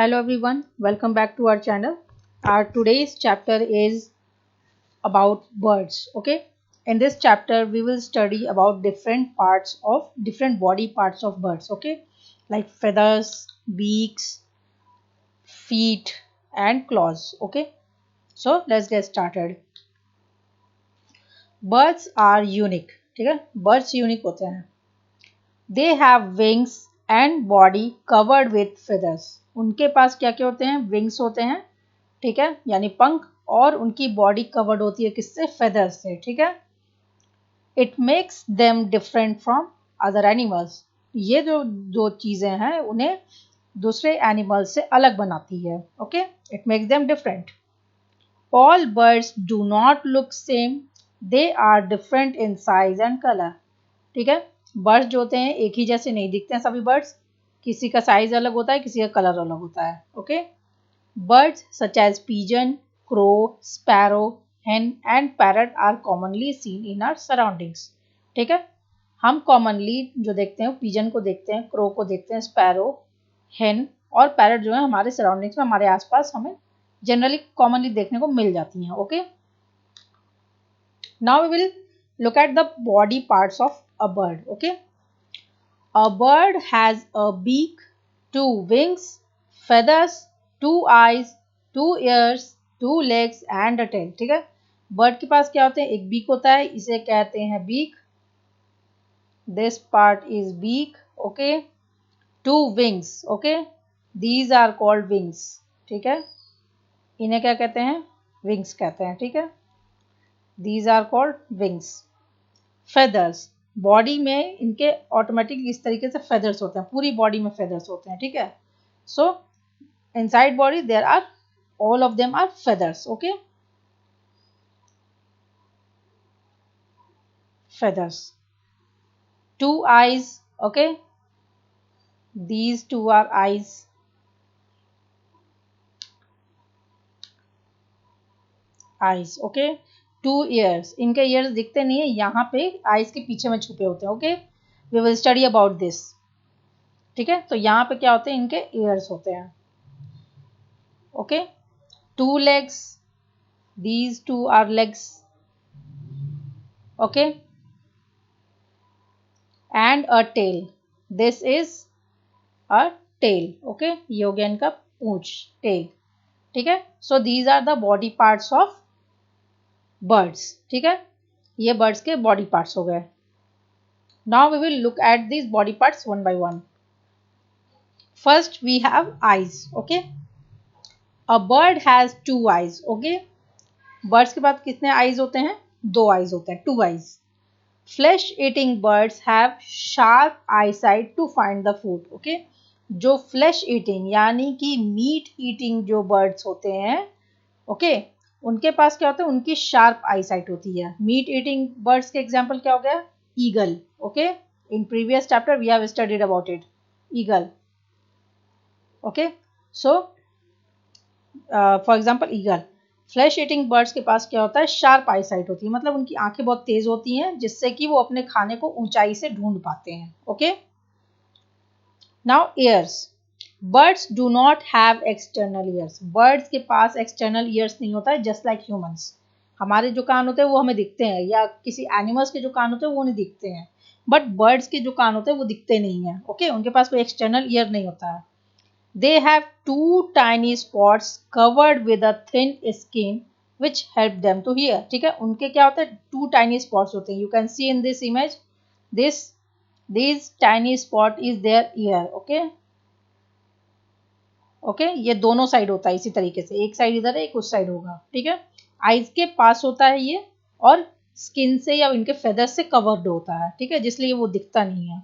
Hello everyone, welcome back to our channel. Our today's chapter is about birds. Okay, in this chapter we will study about different body parts of birds. Okay, like feathers, beaks, feet, and claws. Okay, so let's get started. Birds are unique. ठीक है, birds unique होते हैं. They have wings and body covered with feathers. उनके पास क्या क्या होते हैं? Wings होते हैं, ठीक है, यानी पंख, और उनकी बॉडी कवर्ड होती है किससे? फेदर से. ठीक है. It makes them different from other animals. ये जो दो चीजें हैं उन्हें दूसरे एनिमल से अलग बनाती है. Okay, it makes them different. All birds do not look same, they are different in size and colour. ठीक है, बर्ड्स जो होते हैं एक ही जैसे नहीं दिखते हैं सभी बर्ड्स. किसी का साइज अलग होता है, किसी का कलर अलग होता है. Okay. Birds such as pigeon, crow, sparrow, hen and parrot are commonly seen in our surroundings. ठीक है, हम कॉमनली जो देखते हैं पिजन को देखते हैं, क्रो को देखते हैं, स्पैरो, हेन और पैरट जो है हमारे सराउंडिंग्स में, हमारे आसपास हमें जनरली कॉमनली देखने को मिल जाती हैं. Okay, now we will look at the body parts of a bird. Okay, a bird has a beak, two wings, feathers, two eyes, two ears, two legs and a tail. ठीक है, bird के पास क्या होते हैं? एक beak होता है, इसे कहते हैं beak. This part is beak. Okay. Two wings. Okay, these are called wings. ठीक है, इन्हें क्या कहते हैं? विंग्स कहते हैं. ठीक है, these are called wings. Feathers, body में इनके ऑटोमेटिक इस तरीके से फेदर्स होते हैं, पूरी बॉडी में फेदर्स होते हैं. ठीक है, सो inside body there are, all of them are feathers. Okay, feathers. Two eyes. Okay, these two are eyes. eyes. Okay, two ears. इनके ears दिखते नहीं है, यहाँ पे eyes के पीछे में छुपे होते हैं. Okay, we will study about this. ठीक है, तो यहाँ पे क्या होते हैं? इनके ears होते हैं. Okay, two legs. These two are legs. Okay, and a tail. This is a tail. Okay, ये हो गया इनका पूंछ, tail. ठीक है, so these are the body parts of birds. ठीक है, ये बर्ड्स के बॉडी पार्ट्स हो गए. Now we will look at this body parts one by one. First we have eyes. Okay, a bird has two eyes. Okay, birds के पास कितने eyes होते हैं? दो आईज होते हैं, two eyes. Flesh eating birds have sharp eyesight to find the food. Okay, जो flesh eating यानी कि मीट ईटिंग जो बर्ड्स होते हैं, ओके, उनके पास क्या होता है? उनकी शार्प आई साइट होती है. मीट ईटिंग बर्ड्स के एग्जांपल क्या हो गया? Eagle. Okay, in previous chapter we have studied about it, eagle. Okay, so for example eagle. Flesh eating birds के पास क्या होता है? शार्प आई साइट होती है, मतलब उनकी आंखें बहुत तेज होती हैं जिससे कि वो अपने खाने को ऊंचाई से ढूंढ पाते हैं. Okay, now years. Birds do not have external years. Birds के पास एक्सटर्नल ईयर्स नहीं होता है, जस्ट लाइक ह्यूमंस. हमारे जो कान होते हैं वो हमें दिखते हैं, या किसी एनिमल्स के जो कान होते हैं वो नहीं दिखते हैं, बट बर्ड्स के जो कान होते हैं वो दिखते नहीं है. ओके, उनके पास कोई एक्सटर्नल ईयर नहीं होता है. They have two tiny spots covered with a thin skin which help them to hear. ठीक है, उनके क्या होता है? टू टाइनी स्पॉट्स होते हैं. You can see in this image, this tiny spot is there ear. Okay, okay, ये दोनों साइड होता है इसी तरीके से, एक साइड इधर है, एक उस साइड होगा. ठीक है, आईज के पास होता है ये, और स्किन से या इनके फेदर्स से कवर्ड होता है. ठीक है, जिसलिए वो दिखता नहीं है.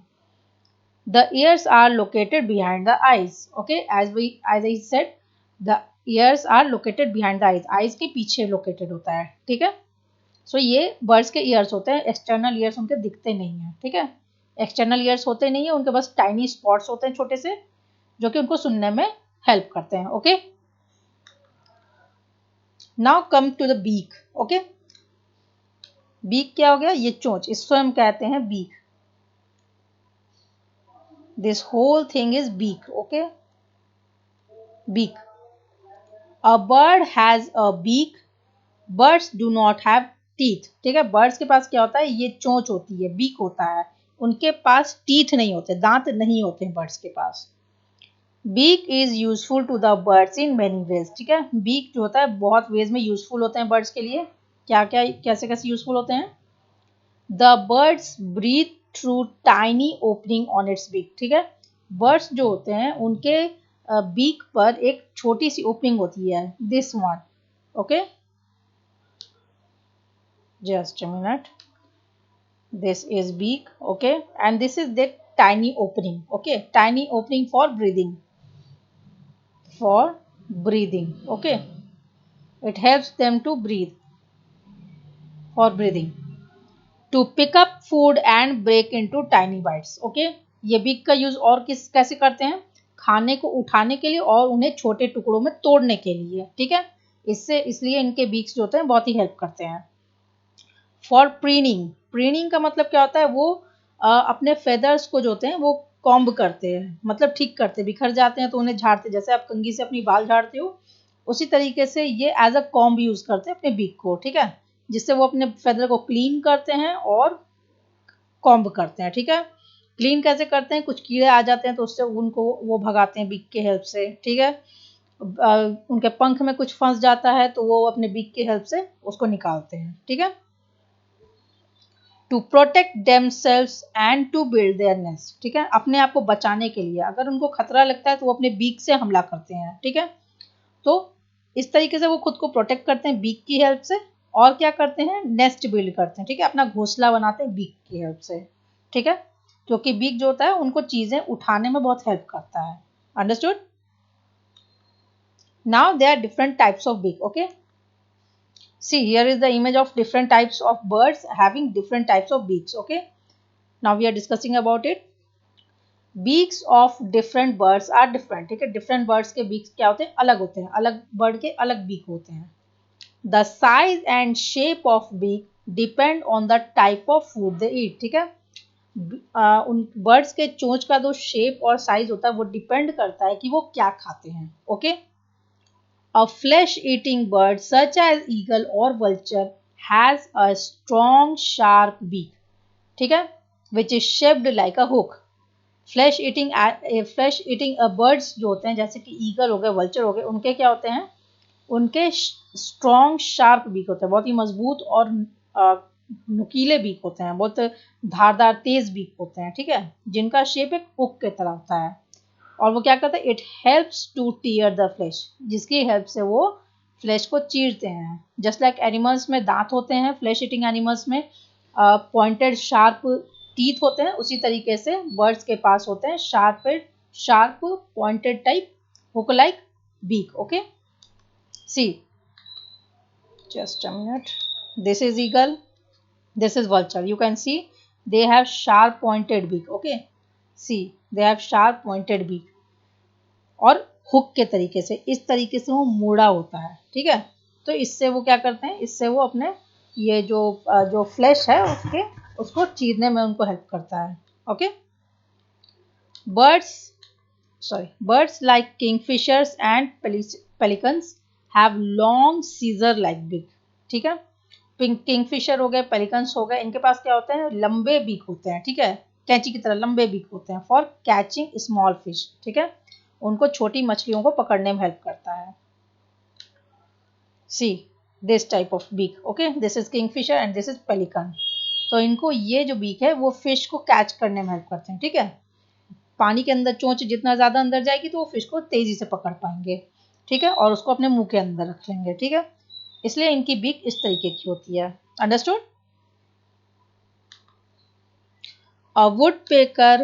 The ears are located behind the eyes. Okay, as I said, the ears are located behind the eyes. Eyes के पीछे लोकेटेड होता है. ठीक है, सो ये बर्ड्स के ईयर्स होते हैं. एक्सटर्नल ईयर्स उनके दिखते नहीं है. ठीक है, एक्सटर्नल ईयर्स होते नहीं है, उनके बस टाइनी स्पॉट्स होते हैं छोटे से, जो कि उनको सुनने में हेल्प करते हैं. Okay, now come to the beak. Okay, beak क्या हो गया? ये चोंच, इसको हम कहते हैं beak. This whole thing is beak. Okay, beak. A bird has a beak. Birds do not have teeth. ठीक है, बर्ड्स के पास क्या होता है, ये चोंच होती है, बीक होता है, उनके पास टीथ नहीं होते, दांत नहीं होते हैं बर्ड्स के पास. Beak is useful to the birds in many ways. ठीक है, बीक जो होता है बहुत वेज में यूजफुल होते हैं बर्ड्स के लिए. क्या क्या कैसे कैसे यूजफुल होते हैं? The birds breathe through tiny opening on its beak. ठीक है, बर्ड्स जो होते हैं उनके बीक पर एक छोटी सी ओपनिंग होती है, this one. Okay, just a minute. This is beak, okay, and this is the tiny opening. Okay, tiny opening for breathing, okay, it helps them to breathe, for breathing, to pick up food and break into tiny bites. Okay, ये beak का use और किस कैसे करते हैं? खाने को उठाने के लिए और उन्हें छोटे टुकड़ों में तोड़ने के लिए. ठीक है, इससे इसलिए इनके बीक्स जो होते हैं बहुत ही हेल्प करते हैं. For preening. प्रीनिंग का मतलब क्या होता है? वो अपने फेदर्स को जो होते हैं वो कॉम्ब करते हैं, मतलब ठीक करते हैं, बिखर जाते हैं तो उन्हें झाड़ते, जैसे आप कंघी से अपनी बाल झाड़ते हो उसी तरीके से ये एज अ कॉम्ब यूज करते हैं अपने बीक को. ठीक है, जिससे वो अपने फेदर को क्लीन करते हैं और कॉम्ब करते हैं. ठीक है, क्लीन कैसे करते हैं? कुछ कीड़े आ जाते हैं तो उससे उनको वो भगाते हैं बीक के हेल्प से. ठीक है, उनके पंख में कुछ फंस जाता है तो वो अपने बीक के हेल्प से उसको निकालते हैं. ठीक है, to protect themselves and to build their nest. ठीक है, अपने आप को बचाने के लिए, अगर उनको खतरा लगता है तो वो अपने बीक से हमला करते हैं. ठीक है, तो इस तरीके से वो खुद को प्रोटेक्ट करते हैं बीक की हेल्प से. और क्या करते हैं? नेस्ट बिल्ड करते हैं. ठीक है, अपना घोंसला बनाते हैं बीक की हेल्प से. ठीक है, क्योंकि बीक जो होता है उनको चीजें उठाने में बहुत हेल्प करता है. Understood? Now there are different types of beak. Okay, see, here is the image of different types of birds having different types of beaks. Okay, now we are discussing about it. Beaks of different birds are different. ठीक है, different birds के beaks क्या होते हैं? अलग होते हैं, अलग bird के अलग beak होते हैं. The size and shape of beak depend on the type of food they eat. ठीक है, उन birds के चोंच का जो shape और size होता है वो depend करता है कि वो क्या खाते हैं. Okay, a flesh-eating bird such as eagle or vulture has a strong sharp beak. ठीक है, which is shaped like a hook. Flash eating birds जो होते हैं जैसे कि ईगल हो गए, वल्चर हो गए, उनके क्या होते हैं? उनके स्ट्रॉन्ग शार्प बीक होते हैं, बहुत ही मजबूत और नुकीले बीक होते हैं, बहुत धारदार तेज बीक होते हैं. ठीक है, जिनका शेप एक हुक की तरह होता है. और वो क्या करता है? It helps two tier the flash, जिसकी हेल्प से वो फ्लैश को चीरते हैं. जस्ट लाइक एनिमल्स में दांत होते हैं, फ्लैश ईटिंग एनिमल्स में पॉइंटेड शार्प टीथ होते हैं, उसी तरीके से बर्ड्स के पास होते हैं sharp pointed type hook like beak. Okay, see, just a minute. This is eagle, this is vulture. You can see they have sharp pointed beak. Okay, see, they have sharp pointed beak और hook के तरीके से, इस तरीके से वो मुड़ा होता है. ठीक है, तो इससे वो क्या करते हैं? इससे वो अपने ये जो फ्लैश है उसको चीरने में उनको हेल्प करता है. Okay, birds like kingfishers and pelicans have long scissor like beak. ठीक है, किंगफिशर हो गए, पेलिकन्स हो गए, इनके पास क्या होते हैं? लंबे बीक होते हैं. ठीक है, कैंची की तरह लंबे बीक होते हैं, फॉर कैचिंग स्मॉल फिश. ठीक है, उनको छोटी मछलियों को पकड़ने में हेल्प करता है. See, this type of beak. Okay, this is kingfisher and this is pelican. तो इनको ये जो बीक है वो फिश को कैच करने में हेल्प करते हैं. ठीक है, पानी के अंदर चोंच जितना ज्यादा अंदर जाएगी तो वो फिश को तेजी से पकड़ पाएंगे. ठीक है, और उसको अपने मुंह के अंदर रख लेंगे. ठीक है, इसलिए इनकी बीक इस तरीके की होती है. Understood? A woodpecker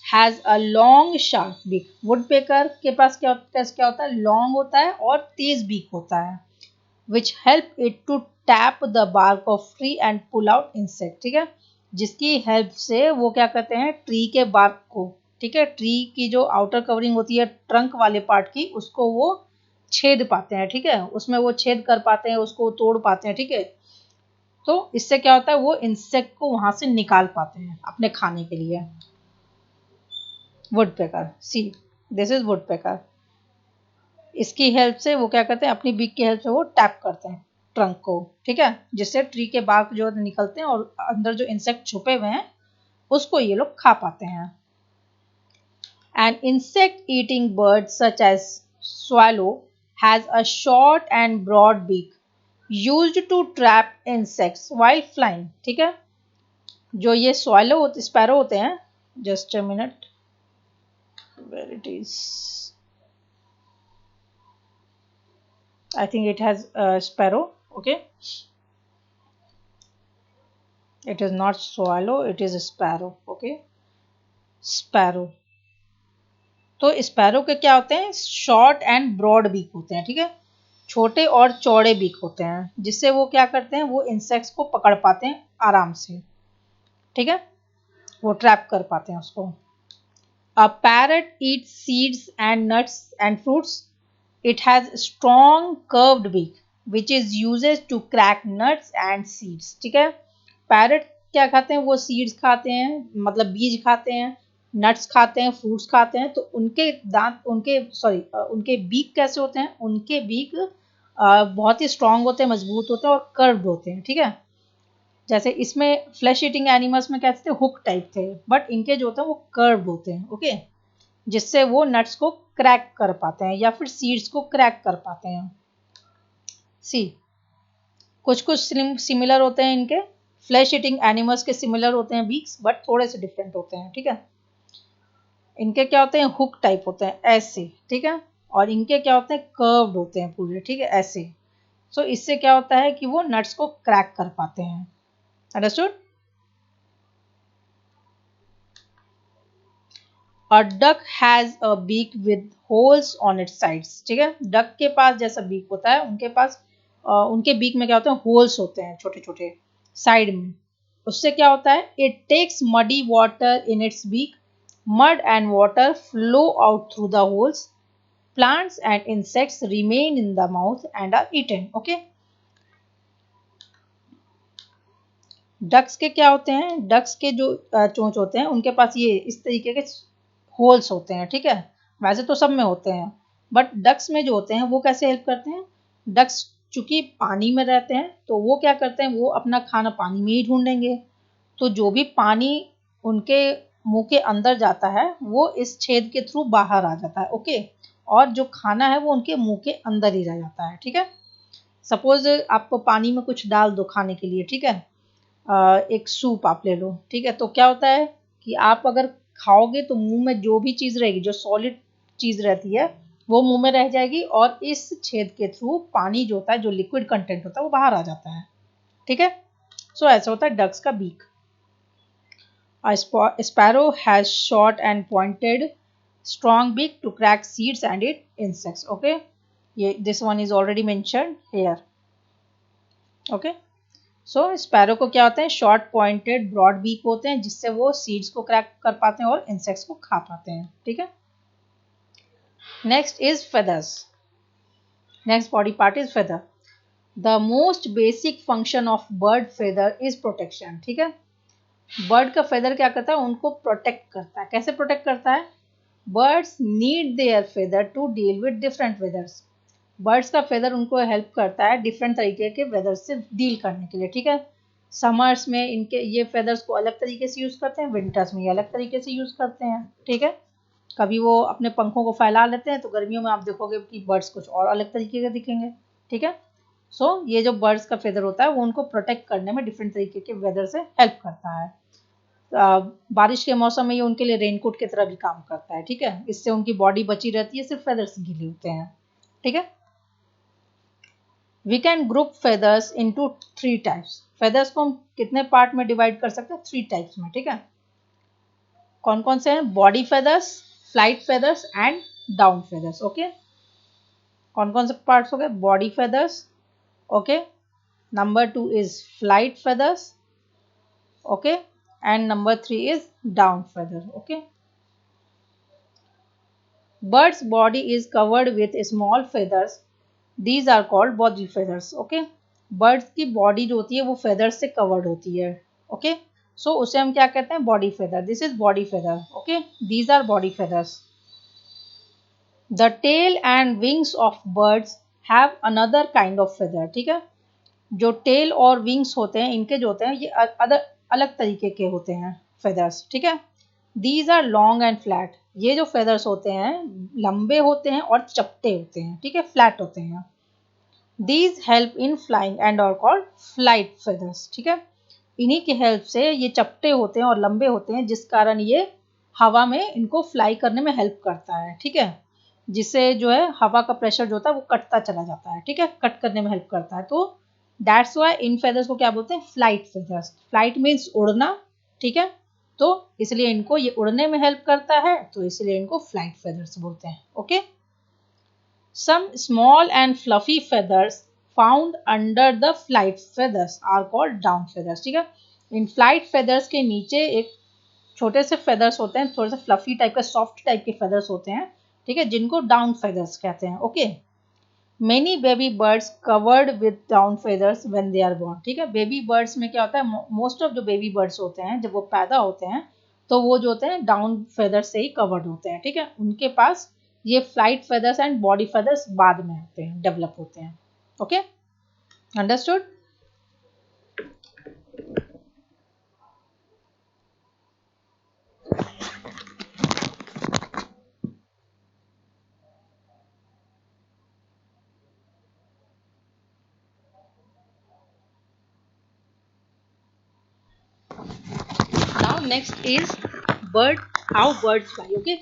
has a long sharp beak. Woodpecker के पास क्या होता है? लॉन्ग होता है और तेज बीक होता है, which help it to tap the bark of tree and pull out insect. ठीक है, जिसकी हेल्प से वो क्या करते हैं? ट्री के बार्क को, ठीक है, ट्री की जो आउटर कवरिंग होती है ट्रंक वाले पार्ट की, उसको वो छेद पाते हैं. ठीक है, उसमें वो छेद कर पाते हैं, उसको तोड़ पाते हैं. ठीक है, तो इससे क्या होता है? वो इंसेक्ट को वहां से निकाल पाते हैं अपने खाने के लिए. Woodpecker, see, this is woodpecker. इसकी हेल्प से वो क्या करते हैं, अपनी बीक की हेल्प से वो टैप करते हैं ट्रंक को, ठीक है, जिससे ट्री के बार्क जो निकलते हैं और अंदर जो इंसेक्ट छुपे हुए हैं उसको ये लोग खा पाते हैं। An insect-eating bird such as swallow has a short and broad beak used to trap insects while flying, ठीक है। जो ये swallow स्पैरो होते हैं, just a minute, where it is, I think it has a sparrow, okay, it is not swallow, it is a sparrow, okay, sparrow। तो sparrow के क्या होते हैं, शॉर्ट एंड ब्रॉड बीक होते हैं, ठीक है, छोटे और चौड़े बीक होते हैं, जिससे वो क्या करते हैं, वो इंसेक्ट्स को पकड़ पाते हैं आराम से, ठीक है, वो ट्रैप कर पाते हैं उसको। A parrot eat seeds and nuts and fruits, it has strong curved beak which is uses to crack nuts and seeds, ठीक है। पैरट क्या खाते हैं, वो सीड्स खाते हैं, मतलब बीज खाते हैं, नट्स खाते हैं, फ्रूट्स खाते हैं, तो उनके दांत, उनके बीक कैसे होते हैं, उनके बीक बहुत ही स्ट्रांग होते हैं, मजबूत होते हैं और कर्व्ड होते हैं, ठीक है। जैसे इसमें फ्लैश ईटिंग एनिमल्स में कहते थे हुक टाइप थे, बट इनके जो होते हैं वो कर्व्ड होते हैं, ओके, जिससे वो नट्स को क्रैक कर पाते हैं या फिर सीड्स को क्रैक कर पाते हैं। सी कुछ कुछ सिमिलर होते हैं इनके, फ्लैश ईटिंग एनिमल्स के सिमिलर होते हैं बीक्स, बट थोड़े से डिफरेंट होते हैं, ठीक है। इनके क्या होते हैं, हुक टाइप होते हैं ऐसे, ठीक है, और इनके क्या होते हैं, कर्व्ड होते हैं पूरे, ठीक है, ऐसे। सो इससे क्या होता है कि वो नट्स को क्रैक कर पाते हैं। Understood. A duck has a beak with holes on its sides, ठीक है, डक के पास जैसा बीक होता है, उनके पास उनके बीक में क्या होते हैं, होल्स होते हैं छोटे छोटे साइड में। उससे क्या होता है, it takes muddy water in its beak, mud and water flow out through the holes, plants and insects remain in the mouth and are eaten, okay। Ducks के क्या होते हैं, डक्स के जो चोंच होते हैं उनके पास ये इस तरीके के होल्स होते हैं, ठीक है, वैसे तो सब में होते हैं, बट डक्स में जो होते हैं वो कैसे हेल्प करते हैं, डक्स चूंकि पानी में रहते हैं तो वो क्या करते हैं, वो अपना खाना पानी में ही ढूंढेंगे, तो जो भी पानी उनके मुंह के अंदर जाता है वो इस छेद के थ्रू बाहर आ जाता है, ओके, और जो खाना है वो उनके मुंह के अंदर ही रह जाता है, ठीक है। सपोज आप पानी में कुछ डाल दो खाने के लिए, ठीक है, एक सूप आप ले लो, ठीक है, तो क्या होता है कि आप अगर खाओगे तो मुंह में जो भी चीज रहेगी, जो सॉलिड चीज रहती है वो मुंह में रह जाएगी, और इस छेद के थ्रू पानी जो होता है, जो लिक्विड कंटेंट होता है वो बाहर आ जाता है, ठीक है। सो ऐसा होता है डक्स का beak. A sparrow has short and pointed, strong beak to crack seeds and eat insects. Okay, this one is already mentioned here. Okay, so sparrow को क्या होते हैं, short pointed broad beak होते हैं, जिससे वो seeds को crack कर पाते हैं और insects को खा पाते हैं, ठीक है। Next is feathers. Next body part is feather. The most basic function of bird feather is protection. ठीक है, बर्ड का फेदर क्या करता है, उनको प्रोटेक्ट करता है। कैसे प्रोटेक्ट करता है, birds need their feather to deal with different weathers. Birds का फेदर उनको हेल्प करता है डिफरेंट तरीके के वेदर से डील करने के लिए, ठीक है। समर्स में इनके ये फेदर्स को अलग तरीके से यूज करते हैं, विंटर्स में ये अलग तरीके से यूज करते हैं, ठीक है। कभी वो अपने पंखों को फैला लेते हैं तो गर्मियों में आप देखोगे कि बर्ड्स कुछ और अलग तरीके के दिखेंगे, ठीक है। सो ये जो बर्ड्स का फेदर होता है वो उनको प्रोटेक्ट करने में डिफरेंट तरीके के वेदर से हेल्प करता है। बारिश के मौसम में ये उनके लिए रेनकोट की तरह भी काम करता है, ठीक है, इससे उनकी बॉडी बची रहती है, सिर्फ फेदर्स गीले होते हैं, ठीक है। We can group feathers into 3 types. Feathers को हम कितने पार्ट में डिवाइड कर सकते हैं, 3 टाइप्स में, ठीक है। कौन कौन से हैं, body feathers, flight feathers and down feathers, okay. कौन कौन से पार्ट्स हो गए, body feathers, okay, number 2 is flight feathers, okay, and number 3 is down feather, okay. Bird's body is covered with small feathers, these are called body feathers, okay. Birds की body जो होती है वो feathers से covered होती है, okay, so उसे हम क्या कहते हैं, body feather, this is body feather, okay, these are body feathers. The tail and wings of birds have another kind of feather, ठीक है। जो टेल और विंग्स होते हैं इनके जो होते हैं ये अदर अलग तरीके के होते हैं फेदर्स, ठीक है। These are long and flat, ये जो फेदर्स होते हैं लंबे होते हैं और चपटे होते हैं, ठीक है, फ्लैट होते हैं। These help in flying and are called flight feathers, ठीक है। इन्हीं की हेल्प से ये चपटे होते हैं और लंबे होते हैं, जिस कारण ये हवा में इनको फ्लाई करने में हेल्प करता है, ठीक है। जिससे जो है हवा का प्रेशर जो होता है वो कटता चला जाता है, ठीक है, कट करने में हेल्प करता है। तो दैट्स वाई इन फेदर्स को क्या बोलते हैं, फ्लाइट फेदर्स। फ्लाइट मीन्स उड़ना, ठीक है। तो इसलिए इनको ये उड़ने में हेल्प करता है, तो इसलिए इनको फ्लाइट फेदर्स बोलते हैं। Okay. Some small and fluffy feathers found under the flight feathers are called down feathers, ठीक है। इन फ्लाइट फेदर्स के नीचे एक छोटे से फेदर्स होते हैं, थोड़े से फ्लफी टाइप का, सॉफ्ट टाइप के फेदर्स होते हैं, ठीक है, जिनको डाउन फेदर्स कहते हैं। Okay. Many baby birds covered with down feathers when they are born, ठीक है। बेबी बर्ड्स में क्या होता है, मोस्ट ऑफ जो बेबी बर्ड्स होते हैं जब वो पैदा होते हैं तो वो जो होते हैं डाउन फेदर्स से ही कवर्ड होते हैं, ठीक है। उनके पास ये flight feathers and body feathers बाद में होते हैं, डेवलप होते हैं। Okay, understood. Now next is bird, how birds fly. Okay,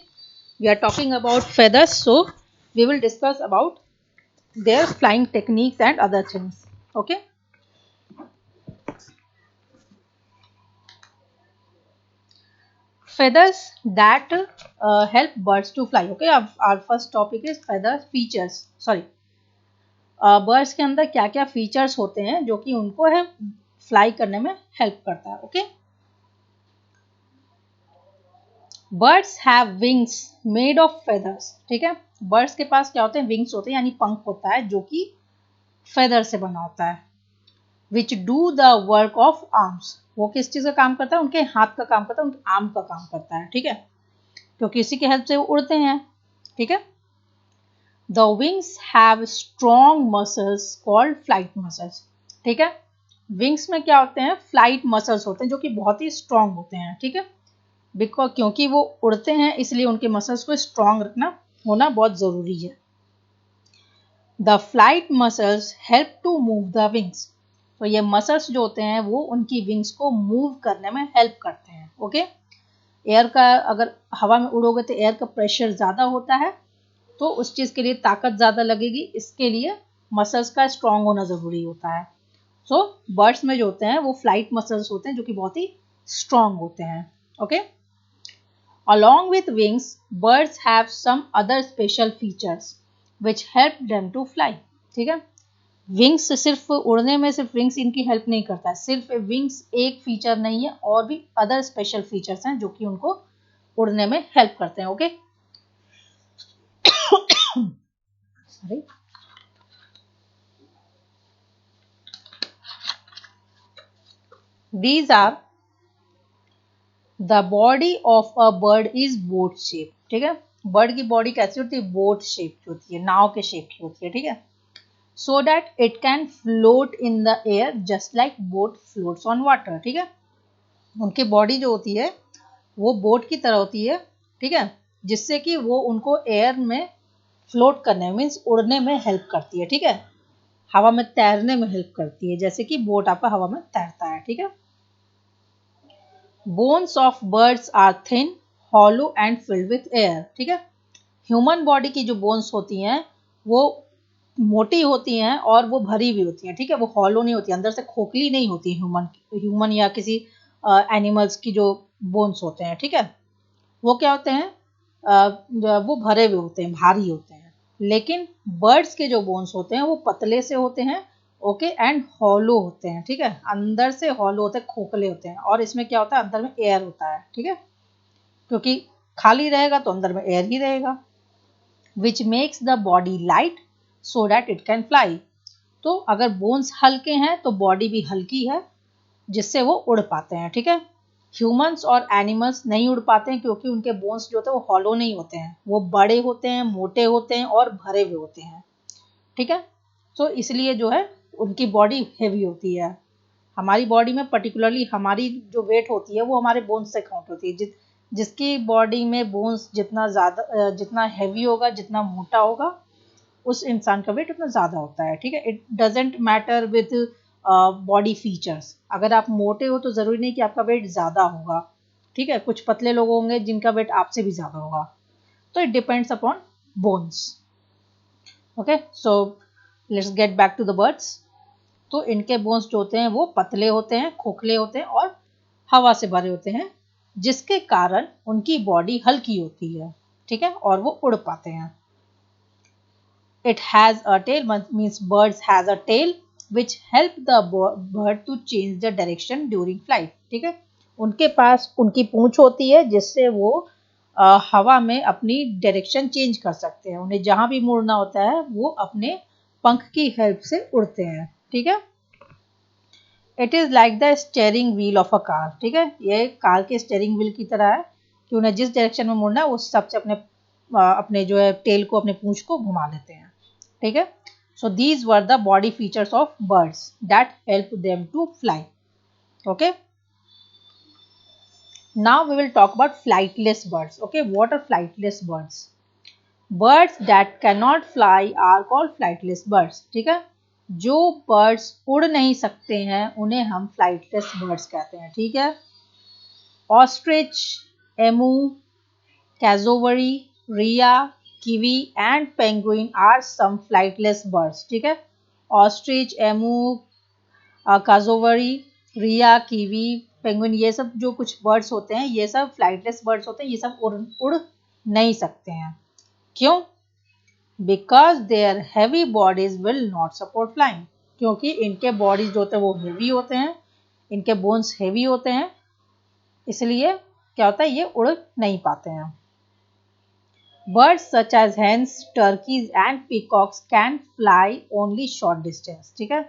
we are talking about feathers, so we will discuss about their flying techniques and other things. Okay, feathers that help birds to fly. Okay, our first topic is feather features. Sorry, birds के अंदर क्या क्या features होते हैं जो कि उनको है फ्लाई करने में हेल्प करता है। Okay, birds have wings made of feathers, ठीक है। बर्ड्स के पास क्या होते हैं, विंग्स होते हैं, यानी पंख होता है जो कि फेदर से बना होता है। Which do the work of arms, वो किस चीज का काम करता है, उनके हाथ का काम करता है, उनके आर्म का काम करता है, ठीक है, क्योंकि इसी की हेल्प से वो उड़ते हैं, ठीक है। The wings have strong muscles called flight muscles, ठीक है। विंग्स में क्या होते हैं, फ्लाइट मसल्स होते हैं जो कि बहुत ही स्ट्रॉन्ग होते हैं, ठीक है। बिकॉज क्योंकि वो उड़ते हैं इसलिए उनके मसल्स को स्ट्रॉन्ग रखना होना बहुत जरूरी है। The flight muscles help to move the wings, तो ये मसल्स जो होते हैं वो उनकी विंग्स को मूव करने में हेल्प करते हैं। ओके, एयर का अगर हवा में उड़ोगे तो एयर का प्रेशर ज़्यादा होता है, तो उस चीज़ के लिए ताकत ज़्यादा लगेगी, इसके लिए मसल्स का स्ट्रॉन्ग होना ज़रूरी होता है। सो बर्ड्स में जो होते हैं वो फ्लाइट मसल्स होते हैं जो कि बहुत ही स्ट्रॉन्ग होते हैं। Okay, along with wings, birds have some other special features which help them to fly, ठीक है। विंग्स सिर्फ उड़ने में सिर्फ विंग्स इनकी हेल्प नहीं करता है, सिर्फ विंग्स एक फीचर नहीं है, और भी अदर स्पेशल फीचर्स हैं जो कि उनको उड़ने में हेल्प करते हैं। Okay, sorry. These are the body of a bird is boat shape, ठीक है। बर्ड की बॉडी कैसी होती है, बोट शेप की होती है, नाव के शेप की होती है, ठीक है। So that it can float in the air just like boat floats on water, ठीक है। उनकी बॉडी जो होती है वो बोट की तरह होती है, ठीक है, जिससे कि वो उनको एयर में फ्लोट करने मीन्स उड़ने में हेल्प करती है, ठीक है, हवा में तैरने में हेल्प करती है, जैसे कि बोट आपका हवा में तैरता है, ठीक है। Bones of birds are thin, hollow and filled with air, ठीक है। ह्यूमन बॉडी की जो बोन्स होती हैं वो मोटी होती हैं और वो भरी भी होती हैं, ठीक है, वो हॉलो नहीं होती, अंदर से खोखली नहीं होती ह्यूमन या किसी एनिमल्स की जो बोन्स होते हैं, ठीक है, वो क्या होते हैं, वो भरे हुए होते हैं, भारी होते हैं। लेकिन बर्ड्स के जो बोन्स होते हैं वो पतले से होते हैं, ओके, एंड हॉलो होते हैं, ठीक है, अंदर से हॉलो होते हैं, खोखले होते हैं, और इसमें क्या होता है, अंदर में एयर होता है, ठीक है, क्योंकि खाली रहेगा तो अंदर में एयर ही रहेगा। Which makes the body light so that it can fly, तो अगर बोन्स हल्के हैं तो बॉडी भी हल्की है जिससे वो उड़ पाते हैं, ठीक है। ह्यूमंस और एनिमल्स नहीं उड़ पाते हैं क्योंकि उनके बोन्स जो होते हैं वो हॉलो नहीं होते हैं, वो बड़े होते हैं, मोटे होते हैं और भरे हुए होते हैं, ठीक है। तो इसलिए जो है उनकी बॉडी हेवी होती है। हमारी बॉडी में पर्टिकुलरली हमारी जो वेट होती है वो हमारे बोन्स से काउंट होती है। जिसकी बॉडी में बोन्स जितना ज़्यादा जितना हैवी होगा, जितना मोटा होगा, उस इंसान का वेट उतना ज़्यादा होता है, ठीक है। It doesn't matter with body features. अगर आप मोटे हो तो ज़रूरी नहीं कि आपका वेट ज़्यादा होगा, ठीक है। कुछ पतले लोग होंगे जिनका वेट आपसे भी ज़्यादा होगा, तो it depends upon bones. Okay, so let's get back to the birds. तो इनके बोन्स जो होते हैं वो पतले होते हैं, खोखले होते हैं और हवा से भरे होते हैं, जिसके कारण उनकी बॉडी हल्की होती है, ठीक है, और वो उड़ पाते हैं। It has a tail means birds has a tail which help the bird to change the direction during flight, ठीक है। उनके पास उनकी पूंछ होती है जिससे वो हवा में अपनी डायरेक्शन चेंज कर सकते हैं। उन्हें जहां भी मुड़ना होता है वो अपने पंख की हेल्प से उड़ते हैं, ठीक है। It is like the steering wheel of a car, ठीक है। ये कार के स्टेयरिंग व्हील की तरह है कि उन्हें जिस डायरेक्शन में मुड़ना है उस सबसे अपने जो है टेल को, अपने पूंछ को घुमा लेते हैं, ठीक है। So these were the body features of birds that help them to fly. Okay, now we will talk about flightless birds. Okay, what are flightless birds? Birds that can not fly are called flightless birds, ठीक है। जो birds उड़ नहीं सकते हैं उन्हें हम flightless birds कहते हैं, ठीक है। Ostrich, emu, cassowary, rhea, kiwi and penguin are some flightless birds, ठीक है। Ostrich, emu, cassowary, rhea, kiwi, penguin, ये सब जो कुछ बर्ड्स होते हैं ये सब फ्लाइटलेस बर्ड्स होते हैं। ये सब उड़ नहीं सकते हैं। क्यों? Because their heavy bodies will not support flying, क्योंकि इनके बॉडीज जो होते हैं वो हेवी होते हैं, इनके बोन्स हेवी होते हैं, इसलिए क्या होता है ये उड़ नहीं पाते हैं। Birds such as hens, turkeys and peacocks can fly only short distance, ठीक है।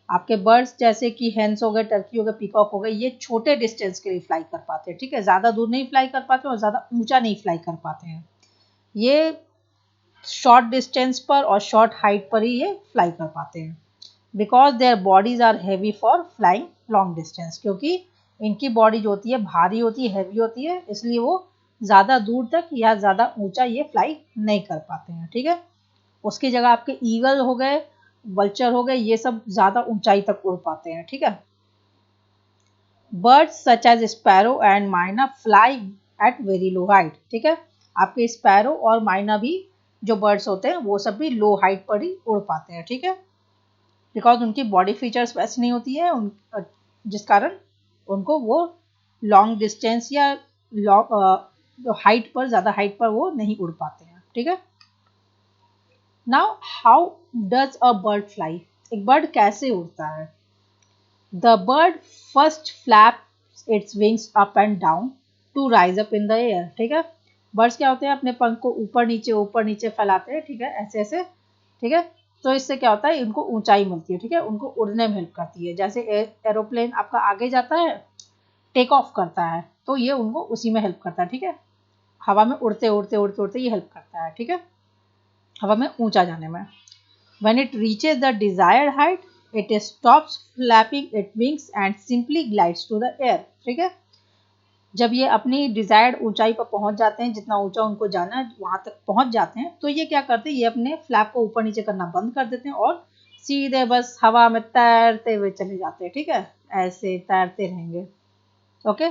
आपके बर्ड्स जैसे कि हेंस हो गए, टर्की हो गए, पीकॉक हो गए, ये छोटे डिस्टेंस के लिए फ्लाई कर पाते हैं, ठीक है। ज़्यादा दूर नहीं फ्लाई कर पाते और ज़्यादा ऊंचा नहीं फ्लाई कर पाते हैं। ये शॉर्ट डिस्टेंस पर और शॉर्ट हाइट पर ही ये फ्लाई कर पाते हैं। Because their bodies are heavy for flying long distance, क्योंकि इनकी बॉडी जो होती है भारी होती है, हैवी होती है, इसलिए वो ज़्यादा दूर तक या ज़्यादा ऊंचा ये फ्लाई नहीं कर पाते हैं, ठीक है। उसकी जगह आपके ईगल हो गए, वल्चर हो गए, ये सब ज़्यादा ऊंचाई तक उड़ पाते हैं, ठीक है। Birds such as sparrow and myna fly at very low height, ठीक है। आपके स्पैरो और माइना भी जो बर्ड्स होते हैं वो सब भी लो हाइट पर ही उड़ पाते हैं, ठीक है। बिकॉज उनकी बॉडी फीचर्स वैसी नहीं होती है जिस कारण उनको वो लॉन्ग डिस्टेंस या हाइट पर, ज़्यादा हाइट पर वो नहीं उड़ पाते हैं, ठीक है। Now how does a bird fly? एक बर्ड कैसे उड़ता है? The bird first flaps its wings up and down to rise up in the air, ठीक है। बर्ड्स क्या होते हैं अपने पंख को ऊपर नीचे फैलाते हैं, ठीक है, ऐसे ऐसे, ठीक है। तो इससे क्या होता है इनको ऊंचाई मिलती है, ठीक है, उनको उड़ने में हेल्प करती है। जैसे एरोप्लेन आपका आगे जाता है, टेक ऑफ करता है, तो ये उनको उसी में हेल्प करता है, ठीक है। हवा में उड़ते उड़ते उड़ते उड़ते ये हेल्प करता है, ठीक है, हवा में ऊंचा जाने में। When it reaches the desired height, it stops flapping its wings and simply glides to the air, ठीक है। जब ये अपनी डिजायर्ड ऊंचाई पर पहुंच जाते हैं, जितना ऊंचा उनको जाना है वहां तक पहुंच जाते हैं, तो ये क्या करते हैं, ये अपने फ्लैप को ऊपर नीचे करना बंद कर देते हैं और सीधे बस हवा में तैरते हुए चले जाते हैं, ठीक है, ऐसे तैरते रहेंगे। Okay,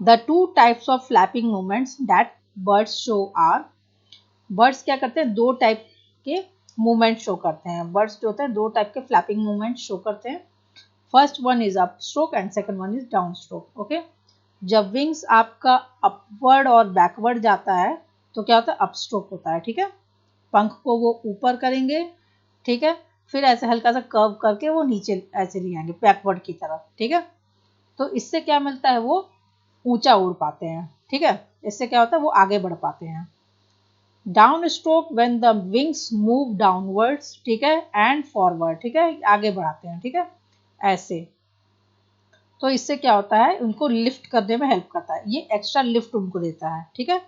the two types of flapping movements that birds show are, birds क्या करते हैं दो टाइप के मूवमेंट शो करते हैं। बर्ड्स जो होते हैं दो टाइप के फ्लैपिंग मूवमेंट शो करते हैं। First one is up stroke and second one is down stroke. Okay, जब विंग्स आपका अपवर्ड और बैकवर्ड जाता है तो क्या होता है अप स्ट्रोक होता है, ठीक है। पंख को वो ऊपर करेंगे, ठीक है, फिर ऐसे हल्का सा कर्व करके वो नीचे ऐसे ले आएंगे बैकवर्ड की तरफ, ठीक है। तो इससे क्या मिलता है वो ऊंचा उड़ पाते हैं, ठीक है, इससे क्या होता है वो आगे बढ़ पाते हैं। Down stroke when the wings move downwards, ठीक है, एंड फॉरवर्ड, ठीक है, आगे बढ़ाते हैं, ठीक है, ऐसे। तो इससे क्या होता है, उनको लिफ्ट करने में हेल्प करता है, ये एक्स्ट्रा लिफ्ट उनको देता है, ठीक है।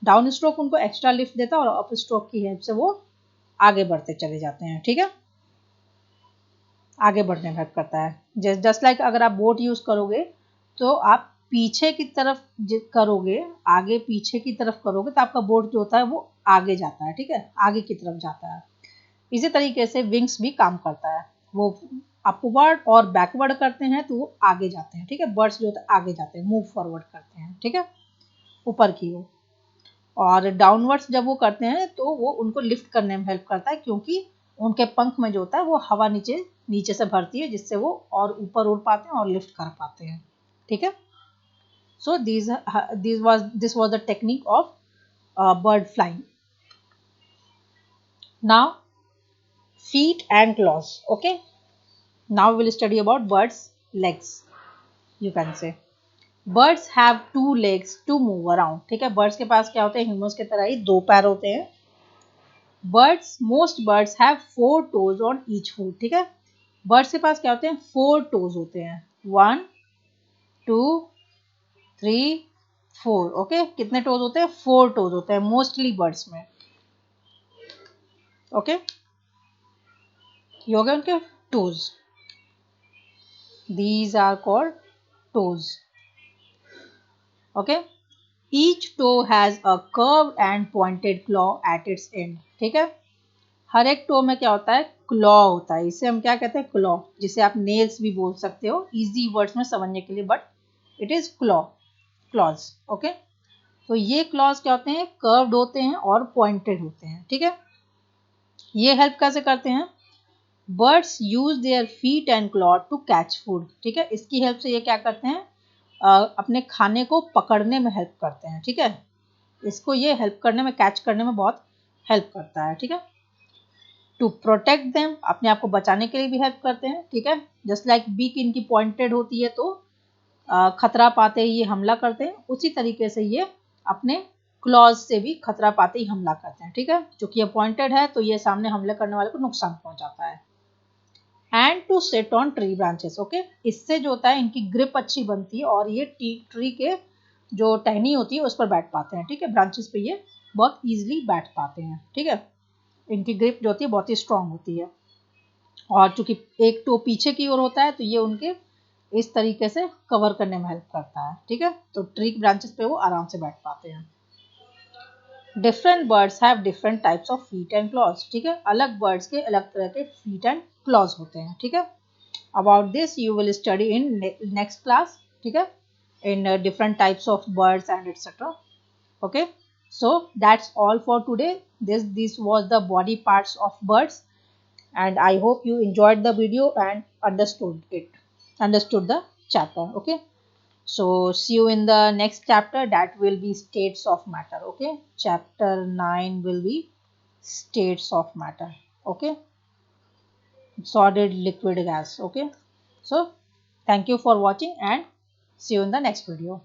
डाउन स्ट्रोक उनको एक्स्ट्रा लिफ्ट देता है और अप स्ट्रोक की हेल्प से वो आगे बढ़ते चले जाते हैं, ठीक है, आगे बढ़ने में हेल्प करता है। जस्ट लाइक अगर आप बोट यूज करोगे तो आप पीछे की तरफ करोगे, आगे पीछे की तरफ करोगे तो आपका बोट जो होता है वो आगे जाता है, ठीक है, आगे की तरफ जाता है। इसी तरीके से विंग्स भी काम करता है, वो अपवर्ड और बैकवर्ड करते हैं तो वो आगे जाते हैं, ठीक है, बर्ड्स जो होता है आगे जाते हैं, मूव फॉरवर्ड करते हैं, ठीक है, ऊपर की ओर। और डाउनवर्ड्स जब वो करते हैं तो वो उनको लिफ्ट करने में हेल्प करता है, क्योंकि उनके पंख में जो होता है वो हवा नीचे नीचे से भरती है, जिससे वो और ऊपर उड़ पाते हैं और लिफ्ट कर पाते हैं, ठीक है। So this was the technique of bird flying. Now feet and claws, okay, now we'll study about birds legs, you can say birds have two legs to move around, ठीक है, birds के पास क्या होते हैं, ह्यूमंस के तरह ही दो पैर होते हैं। most birds have four toes on each foot, ठीक है, birds के पास क्या होते हैं, four toes होते हैं, 1 2 3 4, ओके, कितने टोज होते हैं, 4 टोज होते हैं मोस्टली बर्ड्स में, ओके, ये हो गए उनके toes, these are called toes, okay, each toe has a curved and pointed claw at its end, ठीक है, हर एक टो में क्या होता है, क्लॉ होता है, इसे हम क्या कहते हैं, क्लॉ, जिसे आप नेल्स भी बोल सकते हो इजी वर्ड्स में समझने के लिए, but it is claw, claws, okay. तो ये क्लॉज क्या होते हैं, कर्व्ड होते हैं और पॉइंटेड होते हैं, ठीक है। ये हेल्प कैसे करते हैं, birds use their feet and claw to catch food, ठीक है, इसकी हेल्प से ये क्या करते हैं, अपने खाने को पकड़ने में हेल्प करते हैं, ठीक है, इसको ये हेल्प करने में, कैच करने में बहुत हेल्प करता है, ठीक है। टू प्रोटेक्ट देम, अपने आप को बचाने के लिए भी हेल्प करते हैं, ठीक है, जस्ट लाइक बीक इनकी पॉइंटेड होती है तो खतरा पाते ही ये हमला करते हैं, उसी तरीके से ये अपने क्लॉज से भी खतरा पाते ही हमला करते हैं, ठीक है, क्योंकि ये पॉइंटेड है तो ये सामने हमले करने वाले को नुकसान पहुंचाता है। And to set on tree branches, okay, इससे जो होता है इनकी ग्रिप अच्छी बनती है और ये ट्री के जो टहनी होती है उस पर बैठ पाते हैं, ठीक है, ब्रांचेस पे ये बहुत इजीली बैठ पाते हैं, ठीक है, इनकी ग्रिप जो होती है बहुत ही स्ट्रांग होती है, और चूंकि एक टो पीछे की ओर होता है तो ये उनके इस तरीके से कवर करने में हेल्प करता है, ठीक है, तो ट्री ब्रांचेस पे वो आराम से बैठ पाते हैं। Different birds have different types of feet and clause, ठीक है, अलग बर्ड्स के अलग तरह के फीट एंड क्लॉज होते हैं, ठीक है। About this you will study in next class, ठीक है, in different types of birds and etc, okay, so that's all for today. This was the body parts of birds, and I hope you enjoyed the video and understood the chapter, okay. So see you in the next chapter, that will be states of matter, okay, chapter 9 will be states of matter, okay, solid liquid gas, okay. So thank you for watching and see you in the next video.